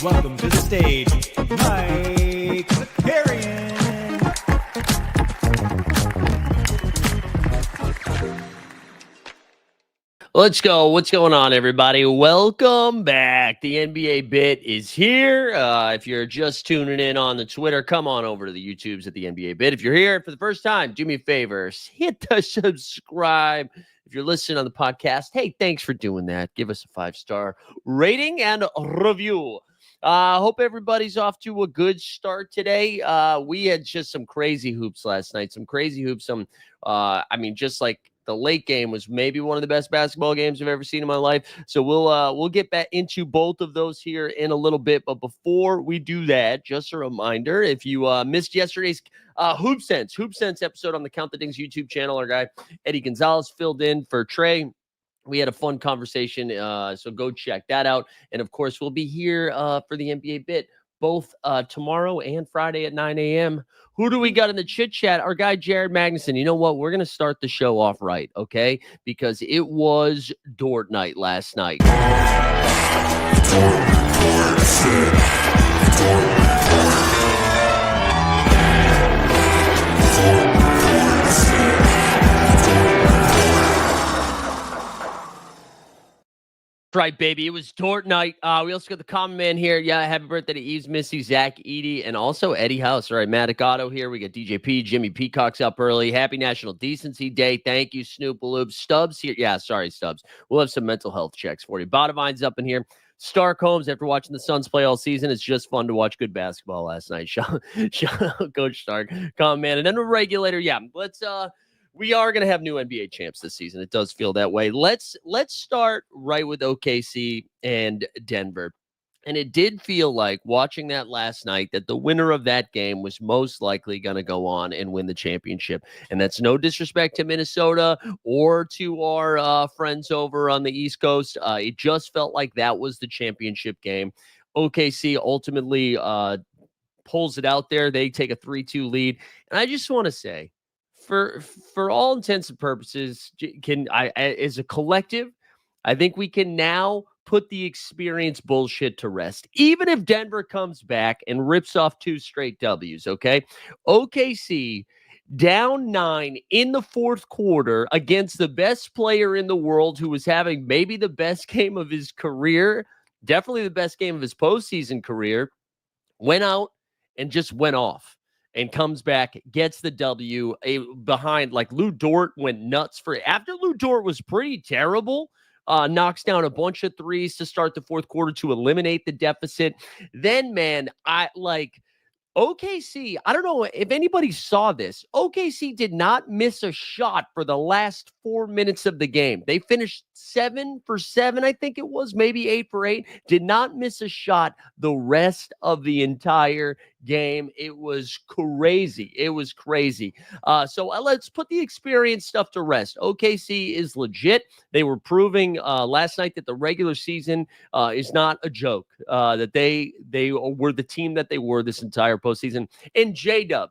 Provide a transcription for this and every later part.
welcome to the stage, Mike Zakarian. Let's go. What's going on, everybody? Welcome back. The NBA Bit is here. If you're just tuning in on the Twitter, come on over to the YouTubes at the NBA Bit. If you're here for the first time, do me a favor, hit the subscribe. If you're listening on the podcast, hey, thanks for doing that. Give us a 5-star rating and review. Hope everybody's off to a good start today. We had just some crazy hoops last night. Just like the late game was maybe one of the best basketball games I've ever seen in my life. So we'll get back into both of those here in a little bit. But before we do that, just a reminder, if you missed yesterday's Hoop Sense episode on the Count the Dings YouTube channel, our guy Eddie Gonzalez filled in for Trey. We had a fun conversation, so go check that out. And, of course, we'll be here for the NBA Bit both tomorrow and Friday at 9 a.m. Who do we got in the chit chat? Our guy, Jared Magnuson. You know what? We're going to start the show off right, okay? Because it was Dort night last night. Right, baby. It was Dort night. We also got the common man here. Yeah, happy birthday to Eves, Missy, Zach, Edie, and also Eddie House. All right, Matt Agato here. We got DJP, Jimmy Peacock's up early. Happy National Decency Day. Thank you, Snoop Loop. Stubbs here. Yeah, sorry, Stubbs. We'll have some mental health checks for you. Botavine's up in here. Stark Holmes, after watching the Suns play all season, it's just fun to watch good basketball last night. Shout out Coach Stark. Common man. And then a regulator. Yeah, we are going to have new NBA champs this season. It does feel that way. Let's start right with OKC and Denver. And it did feel like watching that last night that the winner of that game was most likely going to go on and win the championship. And that's no disrespect to Minnesota or to our friends over on the East Coast. It just felt like that was the championship game. OKC ultimately pulls it out there. They take a 3-2 lead. And I just want to say, for all intents and purposes, as a collective, I think we can now put the experience bullshit to rest. Even if Denver comes back and rips off 2 straight W's, okay? OKC down 9 in the fourth quarter against the best player in the world who was having maybe the best game of his career, definitely the best game of his postseason career, went out and just went off. And comes back, gets the W behind, like Lou Dort went nuts for it. After Lou Dort was pretty terrible, knocks down a bunch of threes to start the fourth quarter to eliminate the deficit. Then, man, OKC, I don't know if anybody saw this. OKC did not miss a shot for the last 4 minutes of the game. They finished 7 for 7, I think it was, maybe 8 for 8. Did not miss a shot the rest of the entire game. It was crazy. So let's put the experience stuff to rest. OKC is legit. They were proving last night that the regular season is not a joke, that they were the team that they were this entire postseason. And J-Dub,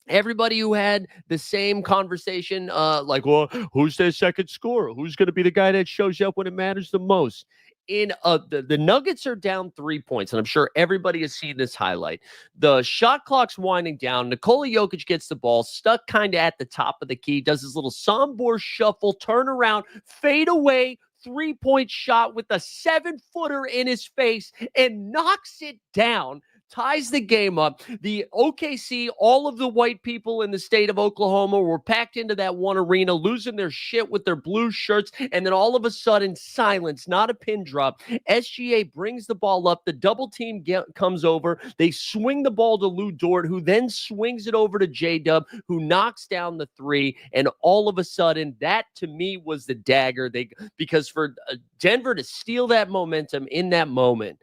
everybody who had the same conversation, well, who's their second scorer? Who's going to be the guy that shows up when it matters the most? The Nuggets are down 3 points, and I'm sure everybody has seen this highlight. The shot clock's winding down. Nikola Jokic gets the ball, stuck kind of at the top of the key, does his little Sombor shuffle, turn around, fade away, 3-point shot with a 7-footer in his face, and knocks it down. Ties the game up. The OKC, all of the white people in the state of Oklahoma were packed into that one arena, losing their shit with their blue shirts. And then all of a sudden, silence, not a pin drop. SGA brings the ball up. The double team comes over. They swing the ball to Lou Dort, who then swings it over to J-Dub, who knocks down the 3. And all of a sudden, that to me was the dagger. Because for Denver to steal that momentum in that moment,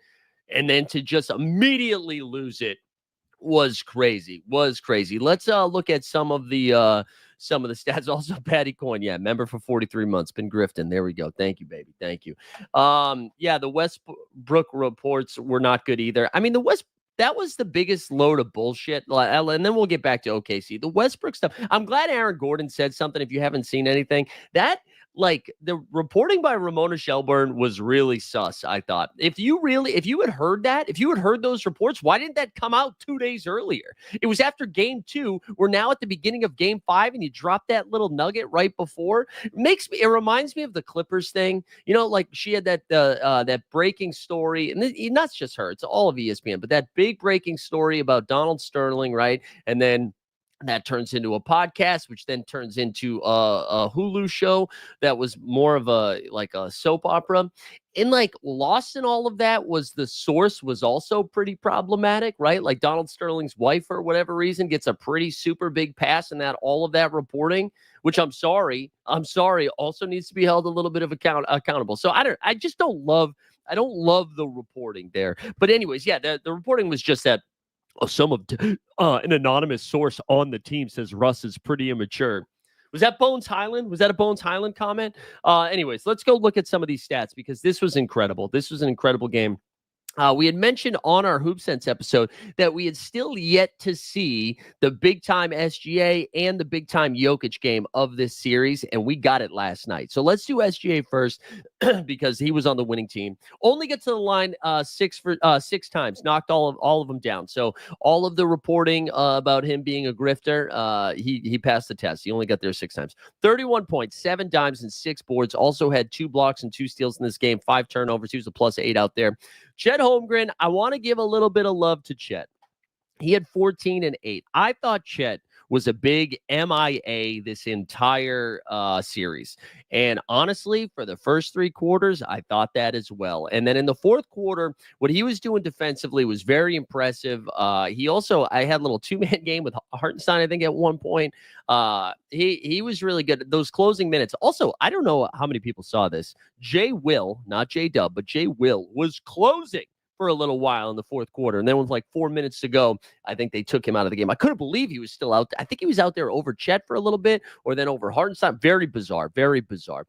and then to just immediately lose it was crazy. Let's look at some of the stats. Also, Patty Coyne, member for 43 months, been grifting. There we go. Thank you, baby. Thank you. The Westbrook reports were not good either. I mean, that was the biggest load of bullshit. And then we'll get back to OKC. The Westbrook stuff. I'm glad Aaron Gordon said something. If you haven't seen anything, that like the reporting by Ramona Shelburne was really sus, I thought. If you had heard that, if you had heard those reports, why didn't that come out 2 days earlier? It was after game 2. We're now at the beginning of game 5, and you drop that little nugget right before. It reminds me of the Clippers thing. Like she had that breaking story, and not just her, it's all of ESPN, but that big breaking story about Donald Sterling, right? And then that turns into a podcast, which then turns into a Hulu show that was more of a soap opera. And like lost in all of that was the source was also pretty problematic, right? Like Donald Sterling's wife, for whatever reason, gets a pretty super big pass in that all of that reporting, which I'm sorry, also needs to be held a little bit of accountable. So I don't love the reporting there. But anyways, yeah, the reporting was just that. An anonymous source on the team says Russ is pretty immature. Was that Bones Highland? Was that a Bones Highland comment? Anyways, let's go look at some of these stats because this was incredible. This was an incredible game. We had mentioned on our Hoop Sense episode that we had still yet to see the big-time SGA and the big-time Jokic game of this series, and we got it last night. So let's do SGA first because he was on the winning team. Only get to the line six times, knocked all of them down. So all of the reporting about him being a grifter, he passed the test. He only got there 6 times. 31 points, 7 dimes, and 6 boards. Also had 2 blocks and 2 steals in this game, 5 turnovers. He was a +8 out there. Chet Holmgren, I want to give a little bit of love to Chet. He had 14 and 8. I thought Chet was a big MIA this entire series. And honestly, for the first 3 quarters, I thought that as well. And then in the fourth quarter, what he was doing defensively was very impressive. I had a little 2-man game with Hartenstein, I think, at one point. He was really good. Those closing minutes. Also, I don't know how many people saw this. Jay Will, not J Dub, but Jay Will was closing for a little while in the fourth quarter. And then with like 4 minutes to go, I think they took him out of the game. I couldn't believe he was still out. I think he was out there over Chet for a little bit or then over Hartenstein. Very bizarre. Very bizarre.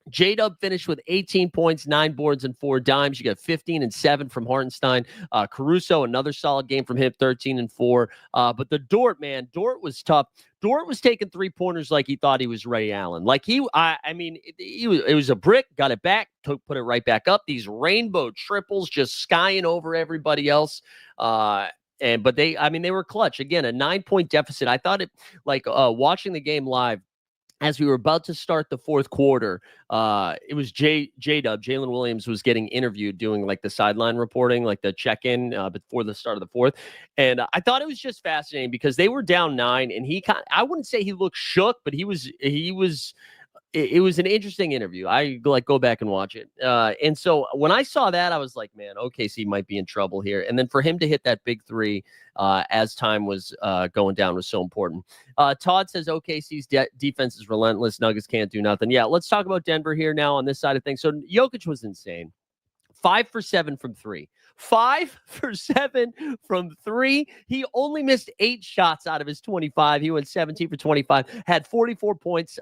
J-Dub finished with 18 points, 9 boards, and 4 dimes. You got 15 and 7 from Hartenstein. Caruso, another solid game from him, 13 and 4. But the Dort was tough. Dort was taking 3-pointers like he thought he was Ray Allen. Like it was a brick, got it back, put it right back up. These rainbow triples just skying over everybody else. But they were clutch. Again, a 9-point deficit. I thought watching the game live, as we were about to start the fourth quarter, it was J-Dub. Jalen Williams was getting interviewed doing like the sideline reporting, like the check-in before the start of the fourth. And I thought it was just fascinating because they were down 9 and I wouldn't say he looked shook, but it was an interesting interview. I go back and watch it. And so when I saw that, I was like, man, OKC might be in trouble here. And then for him to hit that big 3 as time was going down was so important. Todd says OKC's defense is relentless. Nuggets can't do nothing. Yeah, let's talk about Denver here now on this side of things. So Jokic was insane. 5 for 7 from 3. 5 for 7 from 3. He only missed 8 shots out of his 25. He went 17 for 25, had 44 points,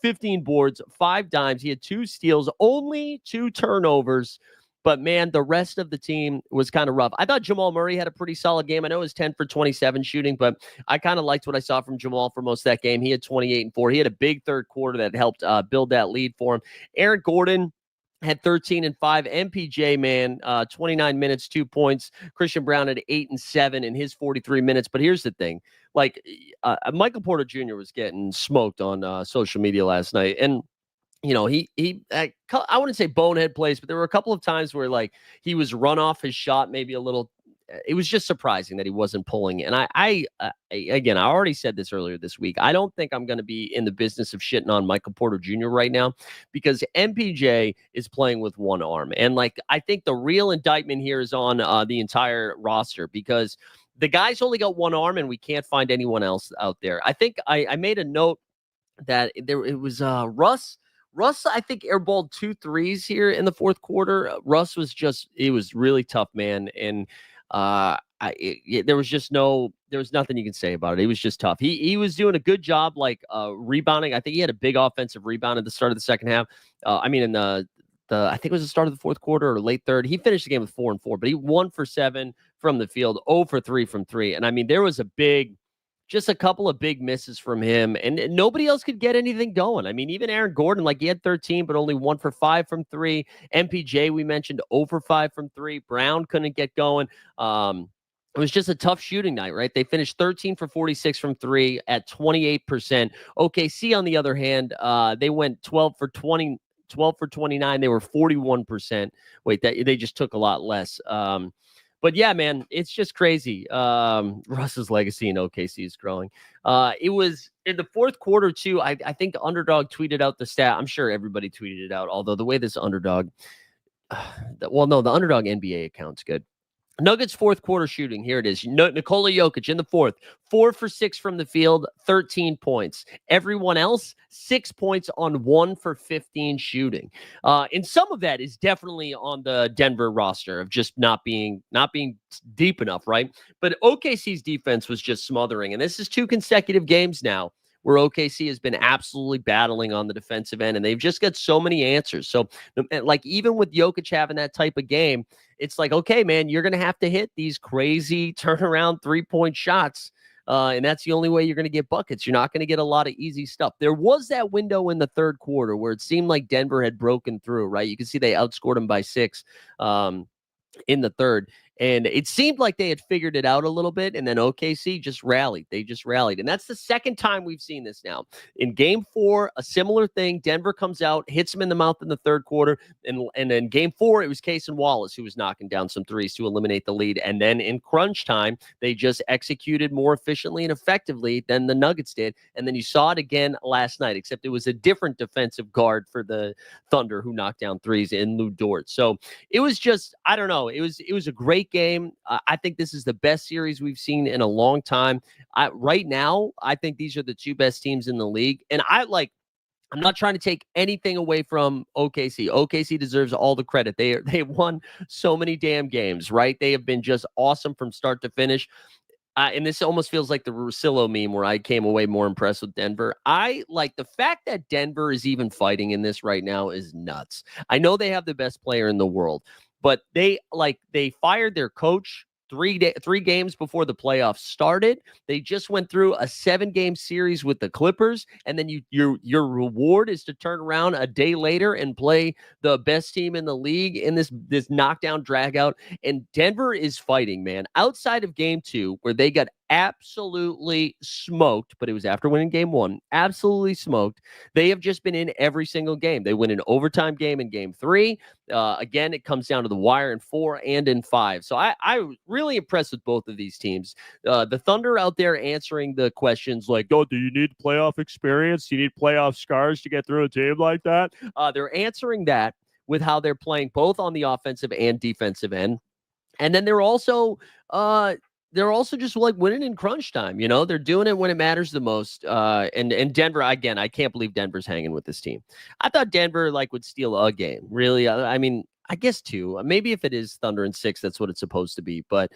15 boards, 5 dimes. He had 2 steals, only 2 turnovers. But, man, the rest of the team was kind of rough. I thought Jamal Murray had a pretty solid game. I know it was 10 for 27 shooting, but I kind of liked what I saw from Jamal for most of that game. He had 28 and 4. He had a big third quarter that helped build that lead for him. Aaron Gordon had 13 and 5. MPJ, man, 29 minutes, 2 points. Christian Brown had 8 and 7 in his 43 minutes. But here's the thing. Michael Porter Jr. was getting smoked on social media last night. And I wouldn't say bonehead plays, but there were a couple of times where he was run off his shot, maybe a little. It was just surprising that he wasn't pulling. And I already said this earlier this week. I don't think I'm going to be in the business of shitting on Michael Porter Jr. right now because MPJ is playing with one arm. And I think the real indictment here is on the entire roster because the guy's only got one arm and we can't find anyone else out there. I think I made a note that it was Russ, I think, airballed 2 threes here in the fourth quarter. Russ was it was really tough, man. And there was nothing you can say about it. It was just tough. He was doing a good job, rebounding. I think he had a big offensive rebound at the start of the second half. I think it was the start of the fourth quarter or late third. He finished the game with 4 and 4, but he 1 for 7 from the field, 0 for 3 from 3. And there was a big just a couple of big misses from him, and nobody else could get anything going. I mean, even Aaron Gordon, like he had 13, but only 1 for 5 from three. MPJ, we mentioned, 0 for 5 from three. Brown couldn't get going. It was just a tough shooting night, right? They finished 13 for 46 from three at 28%. OKC, on the other hand, they went 12 for 20. 12 for 29. They were 41%. Wait, they just took a lot less. But yeah, man, it's just crazy. Russ's legacy in OKC is growing. It was in the fourth quarter, too. I think Underdog tweeted out the stat. I'm sure everybody tweeted it out, although the way this Underdog, the Underdog NBA account's good. Nuggets fourth quarter shooting. Here it is. Nikola Jokic in the fourth, 4 for 6 from the field, 13 points. Everyone else, 6 points on 1 for 15 shooting. And some of that is definitely on the Denver roster of just not being deep enough, right? But OKC's defense was just smothering. And this is 2 consecutive games now where OKC has been absolutely battling on the defensive end, and they've just got so many answers. So, like, even with Jokic having that type of game, it's like, okay, man, you're going to have to hit these crazy turnaround 3-point shots, and that's the only way you're going to get buckets. You're not going to get a lot of easy stuff. There was that window in the third quarter where it seemed like Denver had broken through, right? You can see they outscored them by 6 in the third. And it seemed like they had figured it out a little bit, and then OKC just rallied. They just rallied. And that's the second time we've seen this now. In game 4, a similar thing. Denver comes out, hits him in the mouth in the third quarter. And in game 4, it was Cason Wallace who was knocking down some threes to eliminate the lead. And then in crunch time, they just executed more efficiently and effectively than the Nuggets did. And then you saw it again last night, except it was a different defensive guard for the Thunder who knocked down threes in Lou Dort. So it was just, I don't know. It was a great game. I think this is the best series we've seen in a long time. Right now, I think these are the 2 best teams in the league. And I'm not trying to take anything away from OKC. OKC deserves all the credit. They won so many damn games, right? They have been just awesome from start to finish. And this almost feels like the Russillo meme where I came away more impressed with Denver. I like the fact that Denver is even fighting in this right now is nuts. I know they have the best player in the world, but they fired their coach 3 games before the playoffs started. They just went through a 7-game series with the Clippers, and then your reward is to turn around a day later and play the best team in the league in this knockdown dragout. And Denver is fighting, man. Outside of game 2, where they got absolutely smoked, but it was after winning game 1, absolutely smoked. They have just been in every single game. They win an overtime game in game 3. Again, it comes down to the wire in 4 and in 5. So I was really impressed with both of these teams. The Thunder out there answering the questions like, oh, do you need playoff experience? Do you need playoff scars to get through a team like that? They're answering that with how they're playing both on the offensive and defensive end. And then they're also just like winning in crunch time. You know, they're doing it when it matters the most. And Denver, again, I can't believe Denver's hanging with this team. I thought Denver would steal a game. Really, I mean, I guess 2. Maybe if it is Thunder in 6, that's what it's supposed to be. But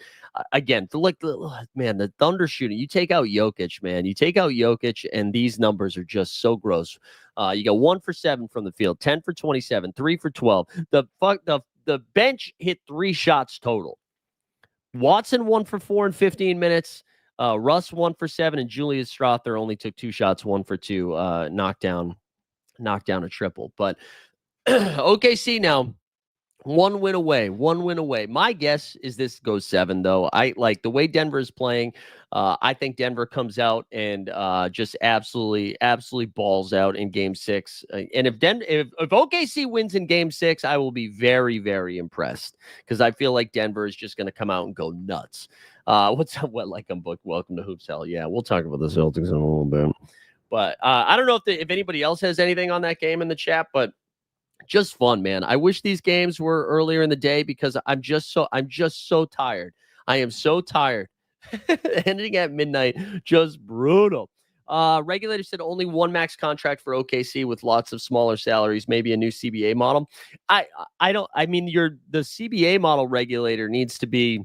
again, the Thunder shooting, you take out Jokic, man. You take out Jokic, and these numbers are just so gross. You got 1 for 7 from the field, 10 for 27, 3 for 12. The bench hit 3 shots total. Watson 1 for 4 in 15 minutes. Russ 1 for 7, and Julius Strother only took 2 shots, 1 for 2. Knocked down a triple. But OKC now, one win away. My guess is this goes 7, though. I like the way Denver is playing. I think Denver comes out and just absolutely balls out in game 6. And if OKC wins in game 6, I will be very, very impressed, because I feel like Denver is just going to come out and go nuts. What's up? I'm booked. Welcome to Hoops Hell. Yeah, we'll talk about the Celtics in a little bit. But I don't know if anybody else has anything on that game in the chat, but just fun, man. I wish these games were earlier in the day, because I'm just so tired. I am so tired. Ending at midnight, just brutal. Regulator said only 1 max contract for OKC with lots of smaller salaries, maybe a new CBA model. The CBA model, regulator, needs to be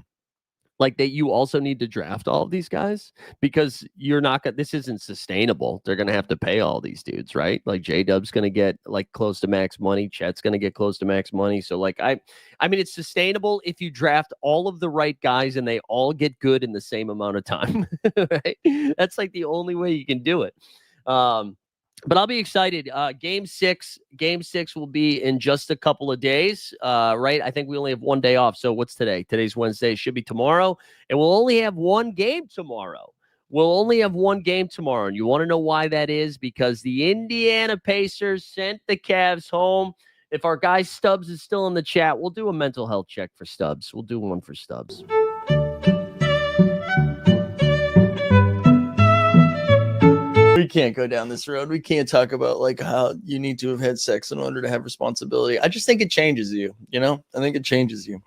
like that you also need to draft all of these guys because you're not gonna this isn't sustainable. They're gonna have to pay all these dudes, right? Like J-Dub's gonna get like close to max money, Chet's gonna get close to max money. So like I mean it's sustainable if you draft all of the right guys and they all get good in the same amount of time. Right? That's like the only way you can do it. But I'll be excited. Game six will be in just a couple of days, right? I think we only have one day off. So what's today? Today's Wednesday. It should be tomorrow. And we'll only have one game tomorrow. And you want to know why that is? Because the Indiana Pacers sent the Cavs home. If our guy Stubbs is still in the chat, we'll do a mental health check for Stubbs. We'll do one for Stubbs. We can't go down this road. We can't talk about like how you need to have had sex in order to have responsibility. I just think it changes you, you know? I think it changes you.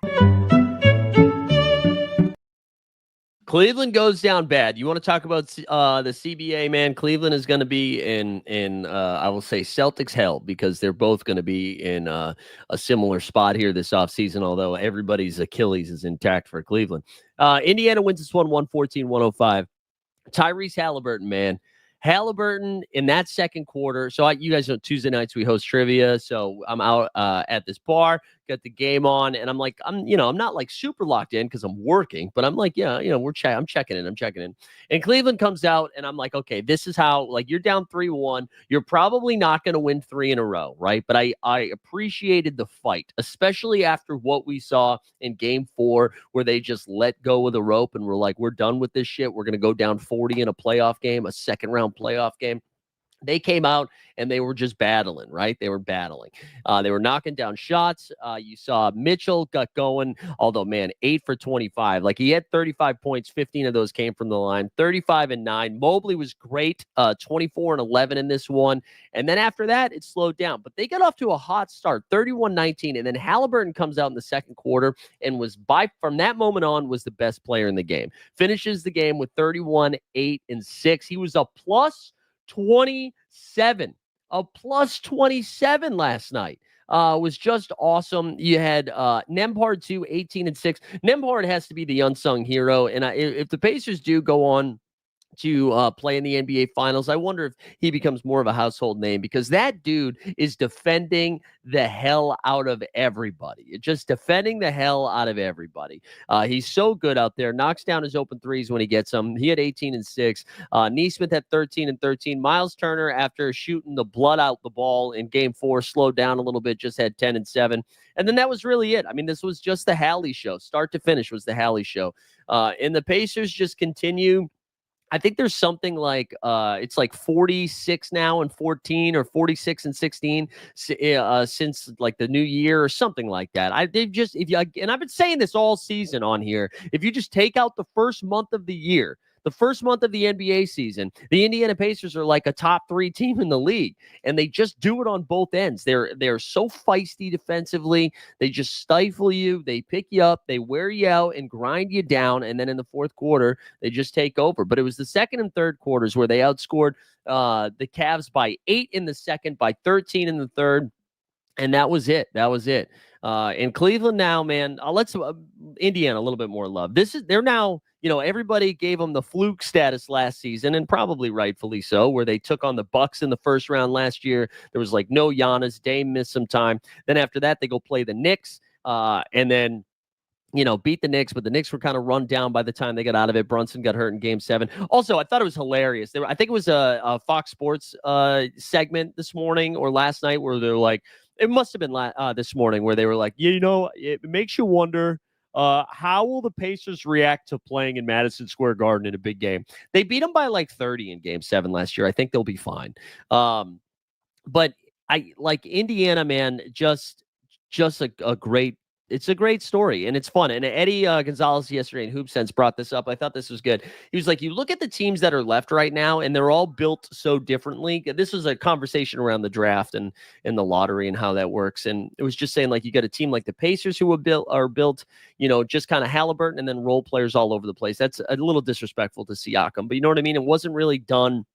Cleveland goes down bad. You want to talk about the CBA, man? Cleveland is going to be in I will say Celtics hell because they're both going to be in a similar spot here this offseason, although everybody's Achilles is intact for Cleveland. Indiana wins this one 114-105. Tyrese Haliburton, man. Haliburton in that second quarter. So you guys know Tuesday nights we host trivia. So I'm out at this bar, got the game on, and I'm not like super locked in because I'm working, but I'm like, yeah, I'm checking in. And Cleveland comes out, and I'm like, okay, this is how, like, you're down 3-1. You're probably not going to win 3 in a row, right? But I appreciated the fight, especially after what we saw in game 4, where they just let go of the rope and were like, we're done with this shit. We're going to go down 40 in a playoff game, a second round playoff game. They came out and they were just battling, right? They were battling. They were knocking down shots. You saw Mitchell got going, although, man, 8 for 25. Like, he had 35 points. 15 of those came from the line, 35 and 9. Mobley was great, 24 and 11 in this one. And then after that, it slowed down. But they got off to a hot start, 31-19. And then Haliburton comes out in the second quarter and from that moment on, was the best player in the game. Finishes the game with 31, 8, and 6. He was a plus 27 last night. Was just awesome. You had Nembhard too, 18 and 6. Nembhard has to be the unsung hero. And if the Pacers do go on to play in the NBA Finals, I wonder if he becomes more of a household name because that dude is defending the hell out of everybody. Just defending the hell out of everybody. He's so good out there. Knocks down his open threes when he gets them. He had 18 and 6. Neesmith had 13 and 13. Miles Turner, after shooting the blood out the ball in game 4, slowed down a little bit, just had 10 and 7. And then that was really it. I mean, this was just the Halley show. Start to finish was the Halley show. And the Pacers just continue. I think there's something like it's like 46 now and 14 or 46 and 16 since like the new year or something like that. I've been saying this all season on here. If you just take out the first month of the year, the first month of the NBA season, the Indiana Pacers are like a top 3 team in the league, and they just do it on both ends. They're so feisty defensively. They just stifle you. They pick you up. They wear you out and grind you down. And then in the fourth quarter, they just take over. But it was the second and third quarters where they outscored the Cavs by 8 in the second, by 13 in the third. And that was it. In Cleveland now, man, let's Indiana a little bit more love. They're now, everybody gave them the fluke status last season, and probably rightfully so, where they took on the Bucks in the first round last year. There was like no Giannis. Dame missed some time. Then after that, they go play the Knicks, and then beat the Knicks, but the Knicks were kind of run down by the time they got out of it. Brunson got hurt in game 7. Also, I thought it was hilarious. I think it was a Fox Sports segment this morning or last night where they're like, it must have been this morning where they were like, it makes you wonder, how will the Pacers react to playing in Madison Square Garden in a big game? They beat them by like 30 in game 7 last year. I think they'll be fine. But I like Indiana, man, just a great, it's a great story, and it's fun. And Eddie Gonzalez yesterday in Hoop Sense brought this up. I thought this was good. He was like, you look at the teams that are left right now, and they're all built so differently. This was a conversation around the draft and the lottery and how that works. And it was just saying, like, you got a team like the Pacers who are built, just kind of Haliburton and then role players all over the place. That's a little disrespectful to Siakam, but you know what I mean? It wasn't really done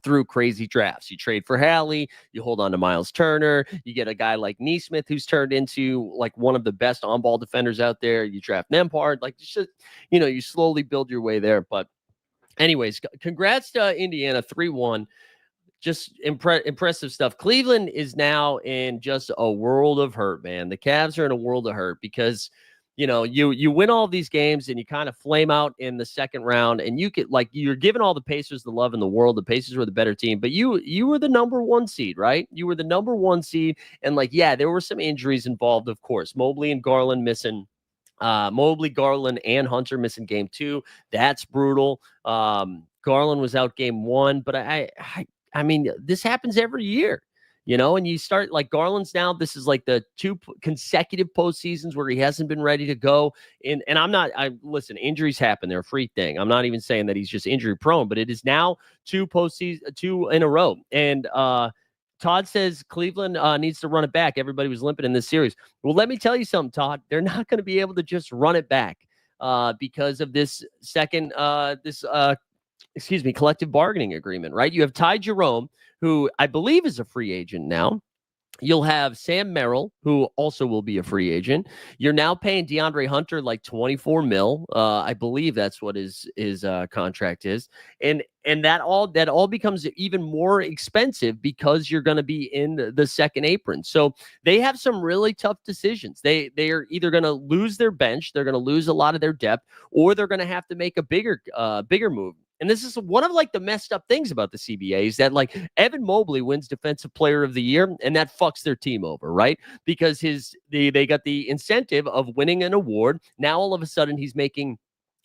through crazy drafts. You trade for Hallie, you hold on to Miles Turner, you get a guy like Neesmith who's turned into like one of the best on-ball defenders out there. You draft Nembhard, like just, you slowly build your way there. But anyways, congrats to Indiana 3-1. Just impressive stuff. Cleveland is now in just a world of hurt, man. The Cavs are in a world of hurt because you win all these games and you kind of flame out in the second round, and you're giving all the Pacers the love in the world. The Pacers were the better team, but you were the number 1 seed, right? You were the number 1 seed, and there were some injuries involved, of course. Mobley and Garland missing. Mobley, Garland, and Hunter missing game 2. That's brutal. Garland was out game 1, but I mean, this happens every year. And you start like Garland's now. This is like the 2 consecutive postseasons where he hasn't been ready to go. And listen, injuries happen. They're a free thing. I'm not even saying that he's just injury prone, but it is now 2 in a row. And Todd says Cleveland needs to run it back. Everybody was limping in this series. Well, let me tell you something, Todd. They're not going to be able to just run it back because of this collective bargaining agreement, right? You have Ty Jerome, who I believe is a free agent now. You'll have Sam Merrill, who also will be a free agent. You're now paying DeAndre Hunter like $24 million. I believe that's what his contract is. And that all becomes even more expensive because you're going to be in the second apron. So they have some really tough decisions. They are either going to lose their bench, they're going to lose a lot of their depth, or they're going to have to make a bigger move. And this is one of like the messed up things about the CBA is that like Evan Mobley wins Defensive Player of the Year, and that fucks their team over, right? Because they got the incentive of winning an award. Now all of a sudden he's making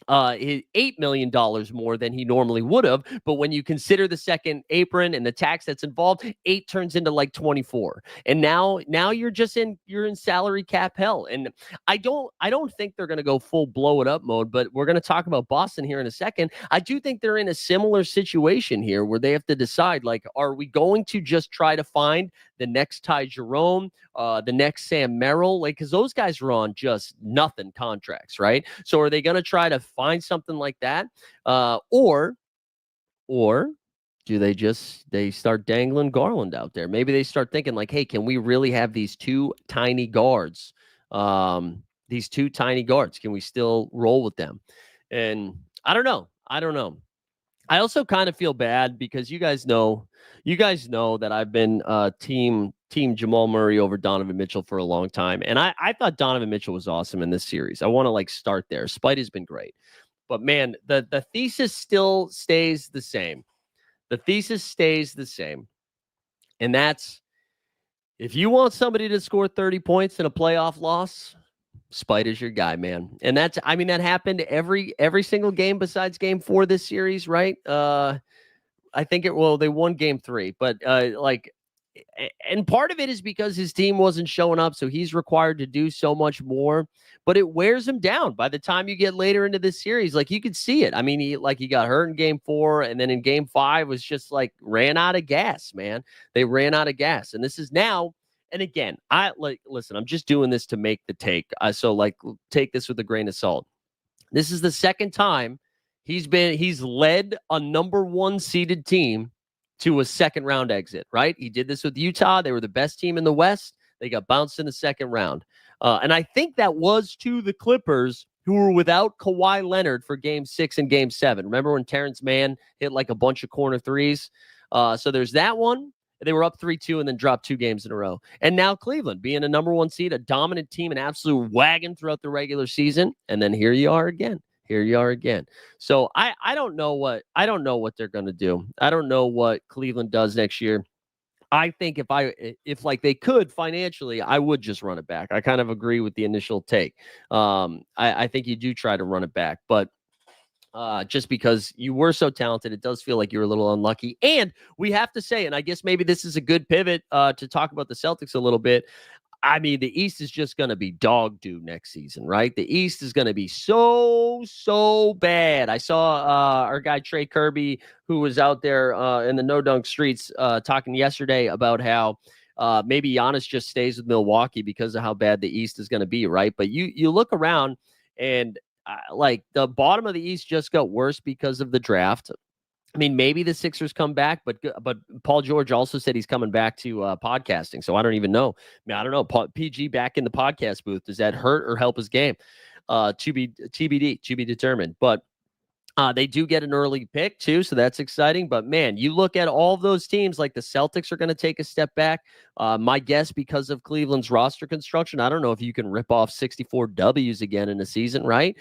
$8 million more than he normally would have. But when you consider the second apron and the tax that's involved, 8 turns into like 24. And now you're in salary cap hell. And I don't think they're going to go full blow it up mode, but we're going to talk about Boston here in a second. I do think they're in a similar situation here where they have to decide, like, are we going to just try to find the next Ty Jerome, the next Sam Merrill, like, because those guys are on just nothing contracts, right? So are they going to try to find something like that, or do they start dangling Garland out there? Maybe they start thinking like, hey, can we really have these 2 tiny guards? These 2 tiny guards, can we still roll with them? And I don't know. I also kind of feel bad because you guys know that I've been team Jamal Murray over Donovan Mitchell for a long time. And I thought Donovan Mitchell was awesome in this series. I want to start there. Spite has been great. But man, the thesis still stays the same. The thesis stays the same. And that's, if you want somebody to score 30 points in a playoff loss, Spite is your guy, man. And that happened every single game besides game 4 this series, right? I think they won game 3, but and part of it is because his team wasn't showing up, so he's required to do so much more, but it wears him down by the time you get later into this series. Like, you could see it. I mean, he got hurt in game 4, and then in game 5 was just like ran out of gas, man. They ran out of gas. And this is now, and again, listen, I'm just doing this to make the take. So take this with a grain of salt. This is the second time he's led a number 1 seeded team to a second round exit, right? He did this with Utah. They were the best team in the West. They got bounced in the second round. And I think that was to the Clippers, who were without Kawhi Leonard for game 6 and game 7. Remember when Terrence Mann hit like a bunch of corner threes? So there's that one. They were up 3-2 and then dropped 2 games in a row. And now Cleveland being a number 1 seed, a dominant team, an absolute wagon throughout the regular season. And then here you are again. So I don't know what they're going to do. I don't know what Cleveland does next year. I think if they could financially, I would just run it back. I kind of agree with the initial take. I think you do try to run it back, but just because you were so talented, it does feel like you're a little unlucky. And we have to say, and I guess maybe this is a good pivot to talk about the Celtics a little bit. I mean, the East is just going to be dog doo next season, right? The East is going to be so bad. I saw our guy Trey Kirby, who was out there in the No Dunk streets talking yesterday about how maybe Giannis just stays with Milwaukee because of how bad the East is going to be, right? But you look around and the bottom of the East just got worse because of the draft. I mean, maybe the Sixers come back, but Paul George also said he's coming back to podcasting. So I don't even know. I mean, I don't know. PG back in the podcast booth. Does that hurt or help his game? To be TBD, to be determined. But they do get an early pick too, so that's exciting. But man, you look at all those teams, like the Celtics are going to take a step back. My guess, because of Cleveland's roster construction, I don't know if you can rip off 64 W's again in a season, right?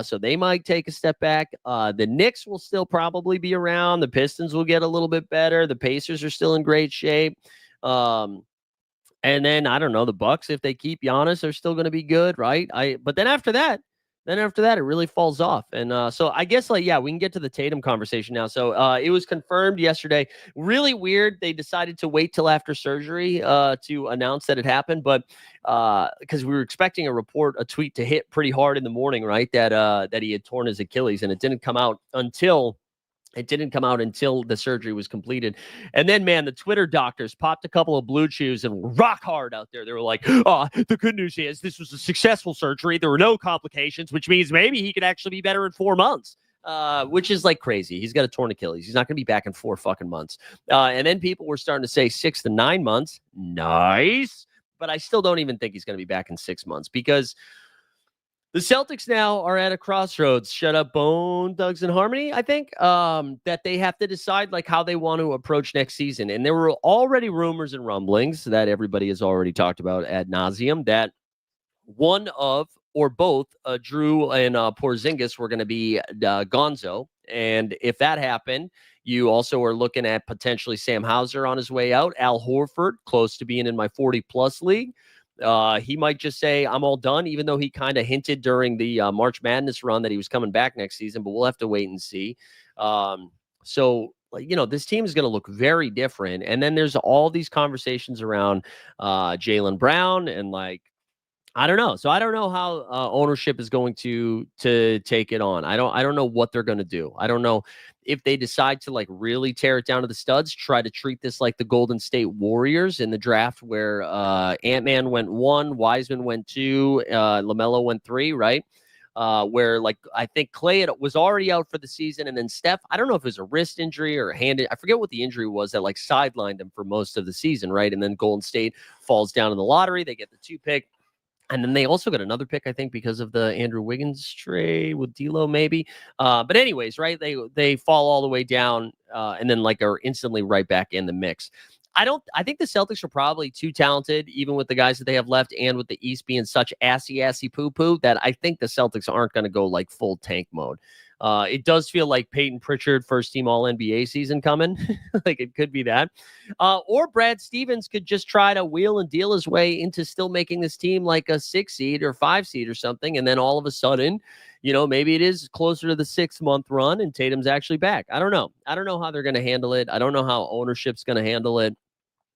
So they might take a step back. The Knicks will still probably be around. The Pistons will get a little bit better. The Pacers are still in great shape. And then I don't know, the Bucks, if they keep Giannis, are still going to be good, right? But then after that, it really falls off. And so I guess, like, yeah, we can get to the Tatum conversation now. So it was confirmed yesterday. Really weird. They decided to wait till after surgery to announce that it happened. But because we were expecting a tweet to hit pretty hard in the morning, right? That he had torn his Achilles, and it didn't come out until the surgery was completed. And then, man, the Twitter doctors popped a couple of blue chews and were rock hard out there. They were like, oh, the good news is this was a successful surgery. There were no complications, which means maybe he could actually be better in 4 months, which is like crazy. He's got a torn Achilles. He's not going to be back in 4 fucking months. And then people were starting to say 6 to 9 months. Nice. But I still don't even think he's going to be back in 6 months, because the Celtics now are at a crossroads. Shut up, Bone Thugs and Harmony, I think, that they have to decide like how they want to approach next season. And there were already rumors and rumblings that everybody has already talked about ad nauseum that one of or both Drew and Porzingis were going to be Gonzo. And if that happened, you also are looking at potentially Sam Hauser on his way out, Al Horford, close to being in my 40-plus league. He might just say, I'm all done, even though he kind of hinted during the March Madness run that he was coming back next season, but we'll have to wait and see. So, like, you know, this team is going to look very different. And then there's all these conversations around Jaylen Brown and, like, I don't know. So I don't know how ownership is going to take it on. I don't know what they're going to do. I don't know if they decide to like really tear it down to the studs, try to treat this like the Golden State Warriors in the draft, where Ant-Man went 1, Wiseman went 2, LaMelo went 3, right? Where, like, I think Clay was already out for the season, and then Steph, I don't know if it was a wrist injury or a hand. I forget what the injury was that like sidelined him for most of the season, right? And then Golden State falls down in the lottery. They get the 2 pick. And then they also got another pick, I think, because of the Andrew Wiggins trade with D'Lo, maybe. But anyways, right, they fall all the way down and then like are instantly right back in the mix. I think the Celtics are probably too talented, even with the guys that they have left, and with the East being such assy poo-poo, that I think the Celtics aren't going to go like full tank mode. It does feel like Peyton Pritchard, first team All NBA season coming. Like it could be that. Or Brad Stevens could just try to wheel and deal his way into still making this team like a 6 seed or 5 seed or something. And then all of a sudden, you know, maybe it is closer to the 6-month run and Tatum's actually back. I don't know. I don't know how they're going to handle it. I don't know how ownership's going to handle it.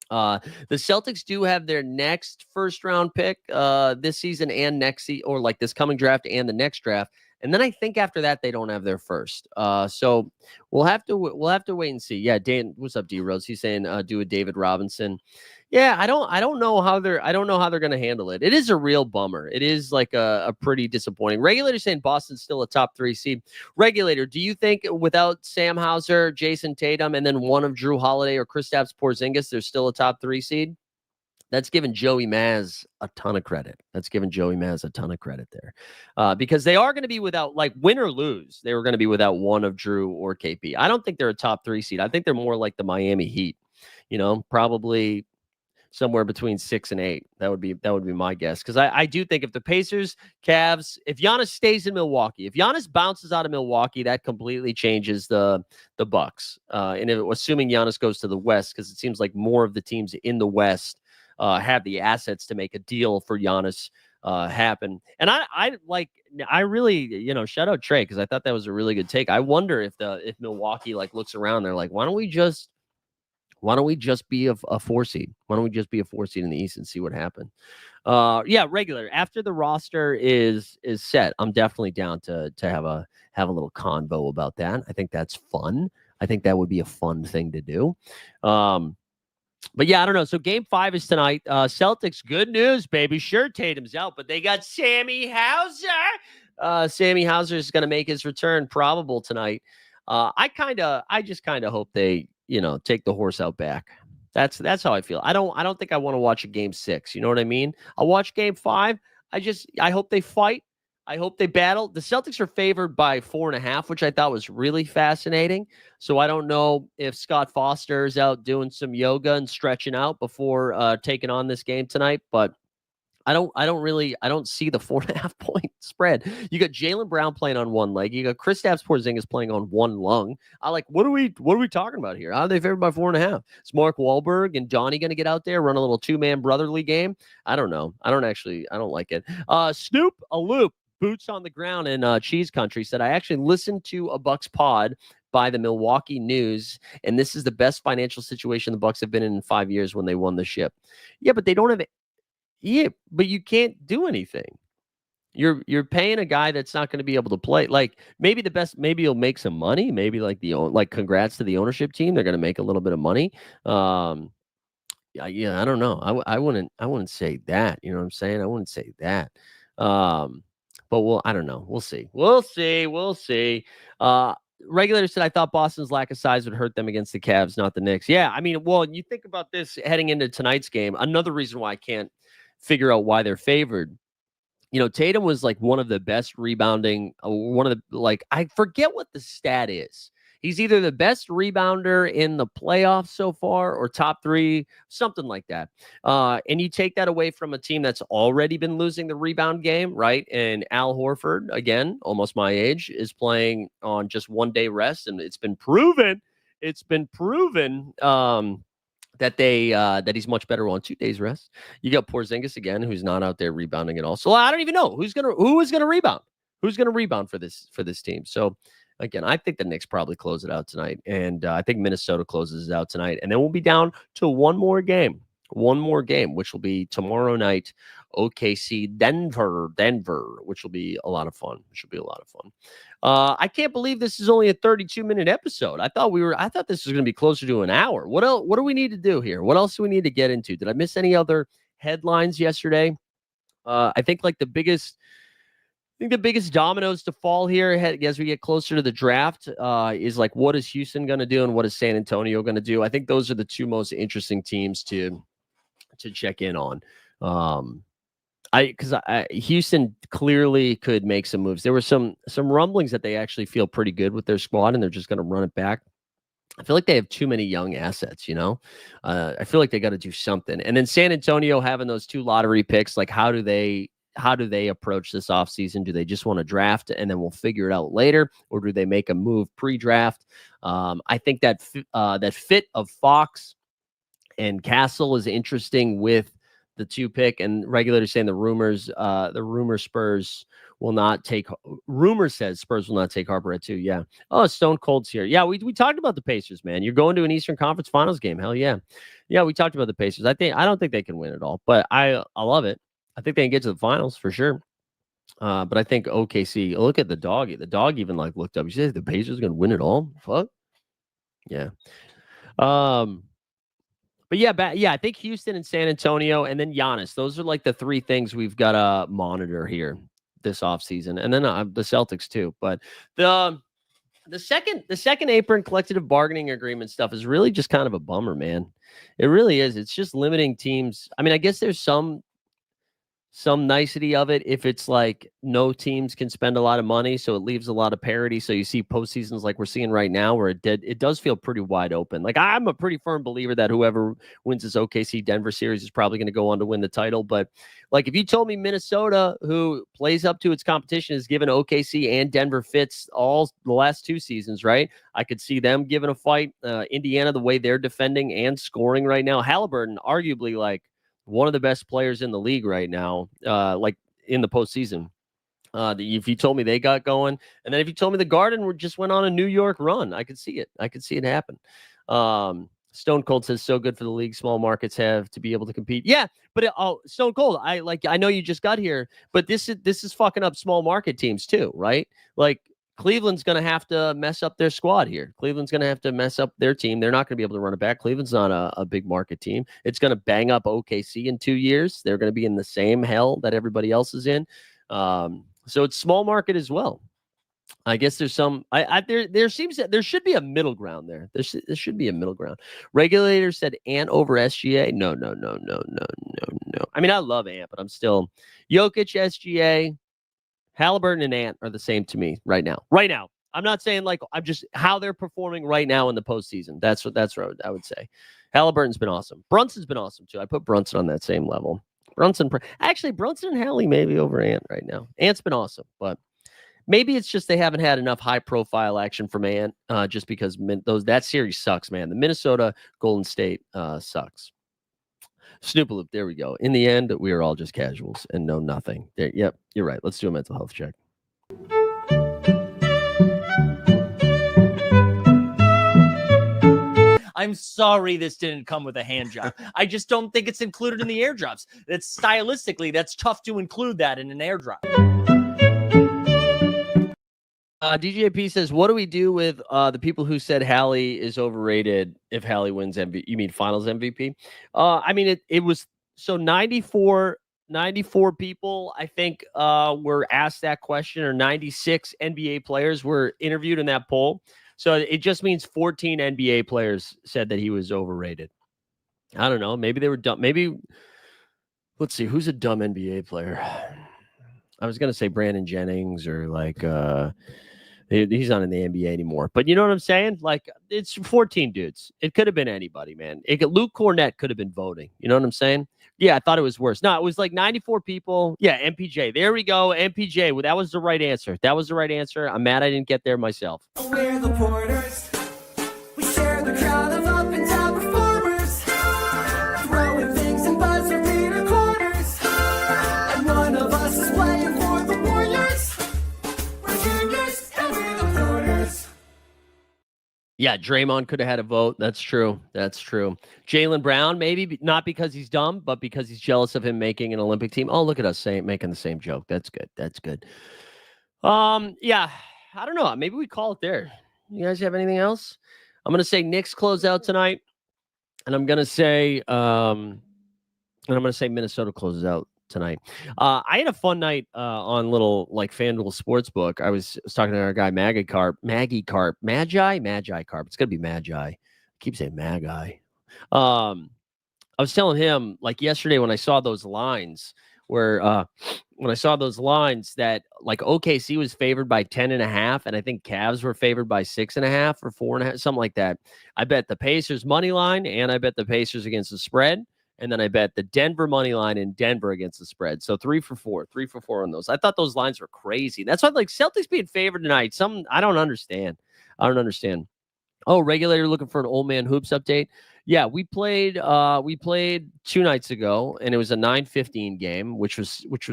The Celtics do have their next first round pick this season and next season, or like this coming draft and the next draft. And then I think after that they don't have their first. So we'll have to wait and see. Yeah, Dan, what's up, D Rose? He's saying do a David Robinson. Yeah, I don't know how they're going to handle it. It is a real bummer. It is like a pretty disappointing. Regulator saying Boston's still a top 3 seed. Regulator, do you think without Sam Hauser, Jason Tatum, and then one of Drew Holiday or Kristaps Porzingis, there's still a top 3 seed? That's given Joey Maz a ton of credit. There. Because they are going to be without, like, win or lose, they were going to be without one of Drew or KP. I don't think they're a top 3 seed. I think they're more like the Miami Heat, you know, probably somewhere between 6 and 8. That would be my guess. Because I do think if the Pacers, Cavs, if Giannis stays in Milwaukee, if Giannis bounces out of Milwaukee, that completely changes the Bucks. And assuming Giannis goes to the West, because it seems like more of the teams in the West have the assets to make a deal for Giannis happen. And I really, you know, shout out Trey, because I thought that was a really good take. I wonder if Milwaukee like looks around, they're like, why don't we just be a 4 seed? Why don't we just be a 4 seed in the East and see what happens? Yeah, regular. After the roster is set, I'm definitely down to have a little convo about that. I think that's fun. I think that would be a fun thing to do. But yeah, I don't know. So game 5 is tonight. Celtics, good news, baby. Sure, Tatum's out, but they got Sammy Hauser. Sammy Hauser is going to make his return, probable tonight. I just kind of hope they, take the horse out back. That's how I feel. I don't think I want to watch a game 6. You know what I mean? I'll watch game 5. I hope they fight. I hope they battle. The Celtics are favored by 4.5, which I thought was really fascinating. So I don't know if Scott Foster is out doing some yoga and stretching out before taking on this game tonight, but I don't see the 4.5 point spread. You got Jaylen Brown playing on one leg. You got Kristaps Porzingis playing on one lung. What are we talking about here? How are they favored by 4.5? Is Mark Wahlberg and Donnie going to get out there, run a little 2-man brotherly game? I don't know. I don't like it. Snoop Aloop, boots on the ground in cheese country, said, I actually listened to a Bucks pod by the Milwaukee News, and this is the best financial situation the Bucks have been in 5 years when they won the ship. Yeah, but they don't have. Yeah, but you can't do anything. You're paying a guy that's not going to be able to play. Like maybe he'll make some money. Maybe congrats to the ownership team. They're going to make a little bit of money. Yeah, I don't know. I wouldn't say that. You know what I'm saying? I wouldn't say that. But I don't know. We'll see. We'll see. Regulator said, I thought Boston's lack of size would hurt them against the Cavs, not the Knicks. Yeah, I mean, well, you think about this heading into tonight's game. Another reason why I can't figure out why they're favored. Tatum was like one of the best rebounding, I forget what the stat is. He's either the best rebounder in the playoffs so far or top 3, something like that. And you take that away from a team that's already been losing the rebound game, right? And Al Horford, again, almost my age, is playing on just 1 day rest. And it's been proven that he's much better on 2 days rest. You got Porzingis again, who's not out there rebounding at all. So I don't even know who is going to rebound. Who's going to rebound for this team? So again, I think the Knicks probably close it out tonight, and I think Minnesota closes it out tonight, and then we'll be down to one more game, which will be tomorrow night, OKC Denver, which will be a lot of fun. I can't believe this is only a 32-minute episode. I thought this was going to be closer to an hour. What else? What do we need to do here? What else do we need to get into? Did I miss any other headlines yesterday? I think the biggest dominoes to fall here as we get closer to the draft is what is Houston going to do and what is San Antonio going to do? I think those are the two most interesting teams to check in on. Because Houston clearly could make some moves. There were some rumblings that they actually feel pretty good with their squad and they're just going to run it back. I feel like they have too many young assets, I feel like they got to do something. And then San Antonio having those 2 lottery picks, how do they approach this offseason? Do they just want to draft and then we'll figure it out later? Or do they make a move pre-draft? I think that fit of Fox and Castle is interesting with the 2 pick, and regulators saying the rumor Spurs will not take. Rumor says Spurs will not take Harper at 2. Yeah. Oh, Stone Cold's here. Yeah, we talked about the Pacers, man. You're going to an Eastern Conference Finals game. Hell yeah. Yeah, we talked about the Pacers. I don't think they can win it all, but I love it. I think they can get to the finals for sure. But I think OKC. Look at the dog. The dog even looked up. He said the Pacers are going to win it all. Fuck. Yeah. But yeah, I think Houston and San Antonio and then Giannis. Those are the 3 things we've got to monitor here this offseason. And then the Celtics too. But the second apron collective bargaining agreement stuff is really just kind of a bummer, man. It really is. It's just limiting teams. I mean, I guess there's some nicety of it if it's no teams can spend a lot of money, so it leaves a lot of parity. So you see postseasons like we're seeing right now where it does feel pretty wide open. I'm a pretty firm believer that whoever wins this OKC Denver series is probably going to go on to win the title. But if you told me Minnesota, who plays up to its competition, has given OKC and Denver fits all the last 2 seasons, right? I could see them giving a fight. Indiana, the way they're defending and scoring right now, Haliburton, arguably one of the best players in the league right now, in the postseason. If you told me they got going, and then if you told me the Garden just went on a New York run, I could see it. I could see it happen. Stone Cold says, so good for the league. Small markets have to be able to compete. Yeah, but Stone Cold, I know you just got here, but this is fucking up small market teams too, right? Cleveland's going to have to mess up their squad here. Cleveland's going to have to mess up their team. They're not going to be able to run it back. Cleveland's not a big market team. It's going to bang up OKC in 2 years. They're going to be in the same hell that everybody else is in. So it's small market as well. I guess there's some. There seems that there should be a middle ground there. There should be a middle ground. Regulator said Ant over SGA. No. I mean, I love Ant, but I'm still Jokic, SGA, Haliburton, and Ant are the same to me right now. Right now, I'm not saying like I'm just how they're performing right now in the postseason. That's what I would say. Haliburton's been awesome. Brunson's been awesome too. I put Brunson on that same level. Brunson and Hallie maybe over Ant right now. Ant's been awesome, but. Maybe it's just they haven't had enough high-profile action from Ant, just because that series sucks, man. The Minnesota Golden State sucks. Snoopaloop, there we go. In the end, we are all just casuals and know nothing. There, yep, you're right. Let's do a mental health check. I'm sorry this didn't come with a hand job. I just don't think it's included in the airdrops. That's stylistically, that's tough to include that in an airdrop. DJP says, what do we do with the people who said Hallie is overrated if Hallie wins MVP? You mean finals MVP? I mean, it was so 94 people, I think, were asked that question, or 96 NBA players were interviewed in that poll. So it just means 14 NBA players said that he was overrated. I don't know. Maybe they were dumb. Maybe, let's see, who's a dumb NBA player? I was going to say Brandon Jennings or like, he's not in the NBA anymore, but you know what I'm saying? Like, it's 14 dudes. It could have been anybody, man. Luke Cornett could have been voting. You know what I'm saying? Yeah, I thought it was worse. No, it was like 94 people. Yeah, MPJ. There we go. MPJ. Well, that was the right answer. I'm mad I didn't get there myself. We're the Porters. We share the crowd of up and down performers, throwing things in buzzer beater corners. And one of us is playing for the Warriors. We're juniors and we're the Porters. Yeah, Draymond could have had a vote. That's true. Jaylen Brown, maybe not because he's dumb, but because he's jealous of him making an Olympic team. Oh, look at us making the same joke. That's good. Yeah, I don't know. Maybe we call it there. You guys have anything else? I'm gonna say Knicks close out tonight, and I'm gonna say Minnesota closes out tonight. I had a fun night on little like FanDuel Sportsbook. I was talking to our guy Maggie Carp. It's gonna be Magi. I keep saying Magi. I was telling him like yesterday when I saw those lines that like OKC was favored by 10.5, and I think Cavs were favored by 6.5 or 4.5, something like that. I bet the Pacers money line, and I bet the Pacers against the spread. And then I bet the Denver money line in Denver against the spread. So 3 for 4 on those. I thought those lines were crazy. That's why like Celtics being favored tonight. I don't understand. Oh, regulator looking for an old man hoops update. Yeah, we played 2 nights ago, and it was a 9:15 game, which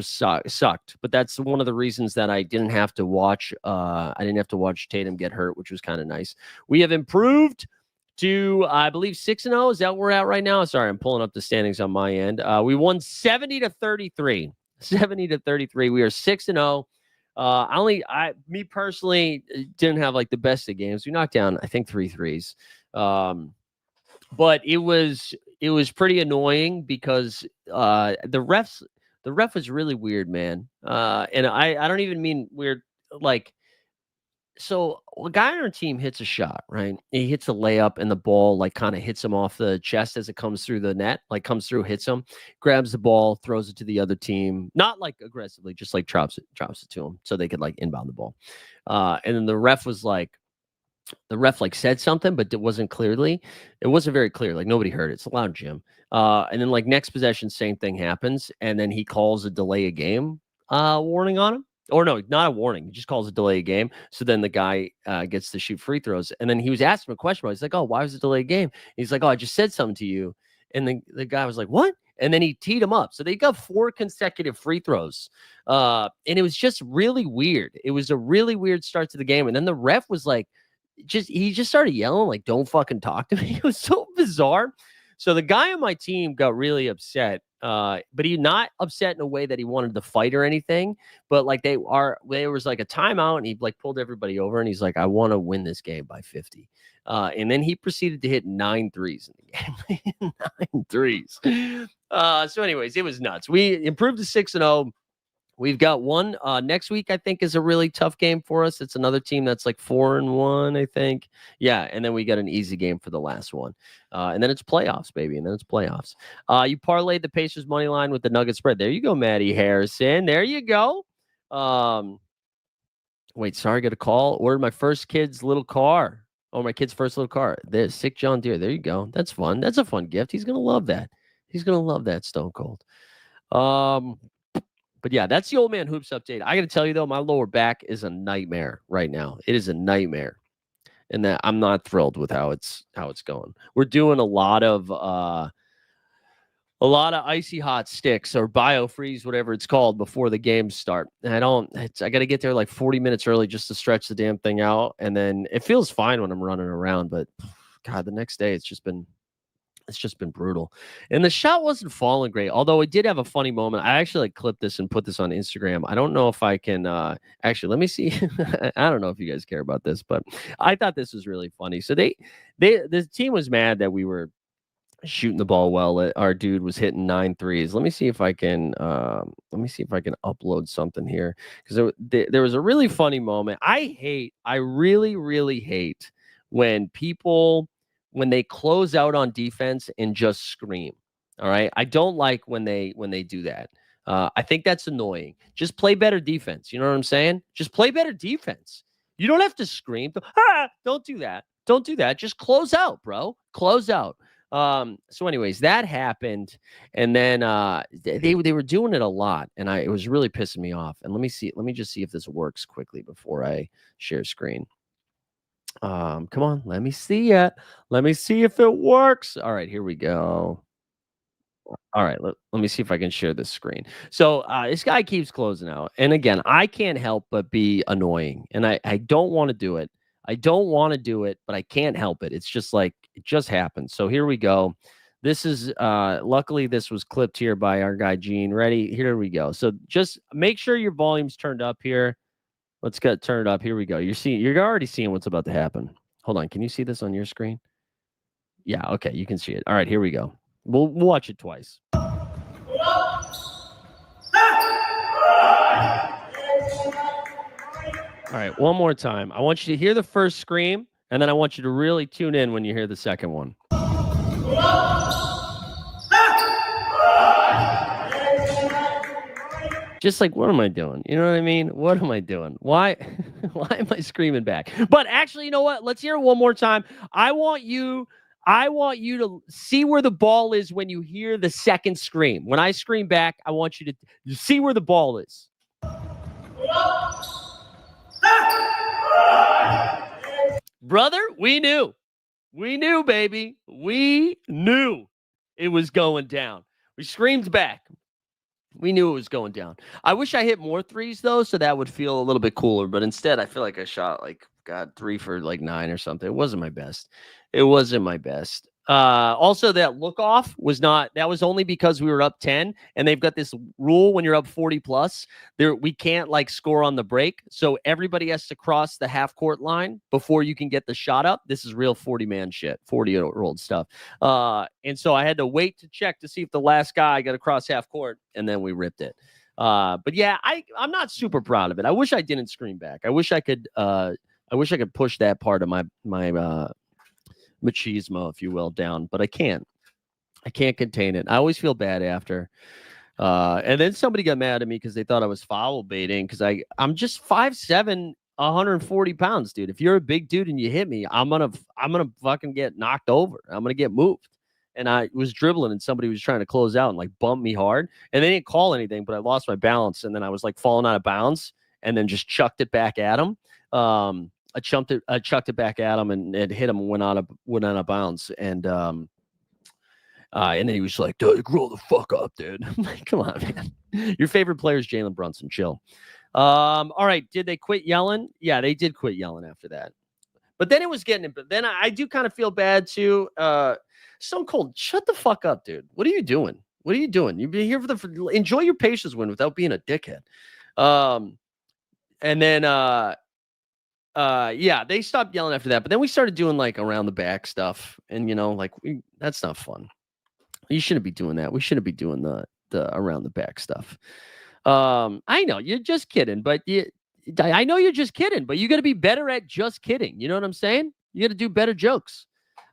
sucked. But that's one of the reasons that I didn't have to watch. I didn't have to watch Tatum get hurt, which was kind of nice. We have improved to, I believe, 6-0. Is that where we're at right now? Sorry, I'm pulling up the standings on my end. We won 70-33. 70-33. We are 6-0. Me personally didn't have like the best of games. We knocked down, I think, 3 threes. But it was pretty annoying because the ref was really weird, man. And I don't even mean weird like. So a guy on our team hits a shot, right? He hits a layup and the ball like kind of hits him off the chest as it comes through the net, like comes through, hits him, grabs the ball, throws it to the other team, not like aggressively, just like drops it to him so they could like inbound the ball. And then the ref said something, but it wasn't very clear. Like nobody heard it. It's a loud gym. And then like next possession, same thing happens. And then he calls a delay a game warning on him. Or no, not a warning. He just calls a delay a game. So then the guy gets to shoot free throws. And then he was asking a question. He's like, oh, why was it delay a game? He's like, oh, I just said something to you. And the guy was like, what? And then he teed him up. So they got 4 consecutive free throws. And it was just really weird. It was a really weird start to the game. And then the ref was like, he just started yelling, like, don't fucking talk to me. It was so bizarre. So the guy on my team got really upset. But he's not upset in a way that he wanted to fight or anything. But like there was like a timeout, and he like pulled everybody over, and he's like, I want to win this game by 50. And then he proceeded to hit 9 threes in the game. 9 threes. So anyways, it was nuts. We improved to 6-0. We've got one next week, I think, is a really tough game for us. It's another team that's like 4-1, I think. Yeah, and then we got an easy game for the last one. And then it's playoffs, baby. And then it's playoffs. You parlayed the Pacers money line with the Nugget spread. There you go, Maddie Harrison. There you go. Wait, sorry, I got a call. Ordered my first kid's little car. Oh, my kid's first little car. There's sick John Deere. There you go. That's fun. That's a fun gift. He's gonna love that. He's gonna love that, Stone Cold. But yeah, that's the old man hoops update. I got to tell you though, my lower back is a nightmare right now. It is a nightmare, and that I'm not thrilled with how it's going. We're doing a lot of icy hot sticks or biofreeze, whatever it's called, before the games start. And I got to get there like 40 minutes early just to stretch the damn thing out, and then it feels fine when I'm running around. But God, the next day it's just been brutal. And the shot wasn't falling great, although it did have a funny moment. I actually clipped this and put this on Instagram. I don't know if I can actually, let me see. I don't know if you guys care about this, but I thought this was really funny. So the team was mad that we were shooting the ball well. Our dude was hitting 9 threes. Let me see if I can upload something here, because there was a really funny moment. I really, really hate when they close out on defense and just scream. All right. I don't like when they do that. I think that's annoying. Just play better defense. You know what I'm saying? Just play better defense. You don't have to scream. Don't do that. Don't do that. Just close out, bro. Close out. So anyways, that happened. And then they were doing it a lot, and it was really pissing me off. And let me just see if this works quickly before I share screen. Come on, let me see it. Let me see if it works. All right, here we go. All right, let me see if I can share this screen. So this guy keeps closing out. And again, I can't help but be annoying. And I don't want to do it. I don't want to do it, but I can't help it. It's just like, it just happens. So here we go. This is, luckily this was clipped here by our guy, Gene. Ready? Here we go. So just make sure your volume's turned up here. Let's get turned up. Here we go. You're already seeing what's about to happen. Hold on. Can you see this on your screen? Yeah. Okay. You can see it. All right. Here we go. We'll watch it twice. All right. One more time. I want you to hear the first scream, and then I want you to really tune in when you hear the second one. Just like, what am I doing? You know what I mean? What am I doing? Why am I screaming back? But actually, you know what? Let's hear it one more time. I want you to see where the ball is when you hear the second scream. When I scream back, I want you to see where the ball is. Brother, we knew. We knew, baby. We knew it was going down. We screamed back. We knew it was going down. I wish I hit more threes, though, so that would feel a little bit cooler. But instead, I feel like I shot, 3 for 9 or something. It wasn't my best. It wasn't my best. Also, that look off that was only because we were up 10, and they've got this rule when you're up 40 plus, we can't score on the break. So everybody has to cross the half court line before you can get the shot up. This is real 40-man shit, 40-year-old stuff. And so I had to wait to check to see if the last guy got across half court, and then we ripped it. But yeah, I'm not super proud of it. I wish I didn't scream back. I wish I could push that part of my machismo, if you will, down, but I can't contain it. I always feel bad after. And then somebody got mad at me because they thought I was foul baiting, because I'm just 5'7", 140 pounds, dude. If you're a big dude and you hit me, I'm gonna fucking get knocked over. I'm gonna get moved. And I was dribbling, and somebody was trying to close out and bumped me hard, and they didn't call anything, but I lost my balance, and then I was falling out of bounds, and then just chucked it back at him. I chucked it back at him, and it hit him and went out of bounds. And then he was like, "Dude, grow the fuck up, dude." I'm like, come on, man. Your favorite player is Jalen Brunson. Chill. All right. Did they quit yelling? Yeah, they did quit yelling after that. But then it was getting, but then I do kind of feel bad too. Stone Cold, shut the fuck up, dude. What are you doing? What are you doing? You've been here enjoy your Pacers win without being a dickhead. And then, yeah, they stopped yelling after that, but then we started doing around the back stuff, and that's not fun. You shouldn't be doing that. We shouldn't be doing the around the back stuff. I know you're just kidding, but I know you're just kidding, but you got to be better at just kidding. You know what I'm saying? You got to do better jokes.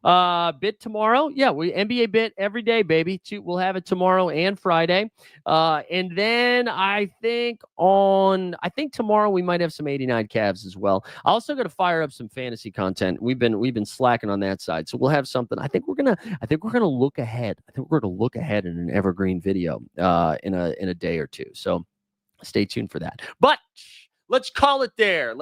Bit tomorrow. Yeah, we NBA bit every day, baby. We'll have it tomorrow and Friday. And then I think tomorrow we might have some 89 Cavs as well. I also got to fire up some fantasy content. We've been slacking on that side, so we'll have something. I think we're gonna look ahead. I think we're gonna look ahead in an evergreen video in a day or two. So stay tuned for that. But let's call it there.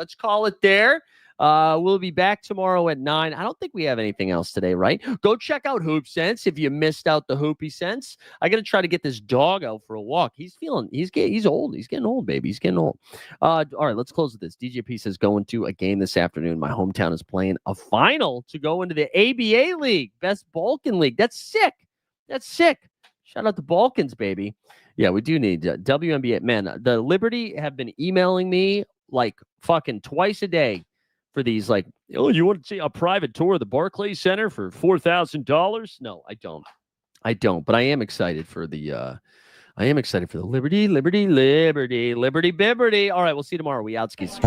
We'll be back tomorrow at 9. I don't think we have anything else today, right? Go check out Hoop Sense if you missed out the Hoopy Sense. I got to try to get this dog out for a walk. He's old. He's getting old, baby. He's getting old. All right, let's close with this. DJP says going to a game this afternoon. My hometown is playing a final to go into the ABA League, Best Balkan League. That's sick. Shout out to Balkans, baby. Yeah, we do need WNBA. Man, the Liberty have been emailing me like fucking twice a day for these, like, oh, you want to see a private tour of the Barclays Center for $4,000? No, I don't. But I am excited for the Liberty. All right, we'll see you tomorrow. We out skis.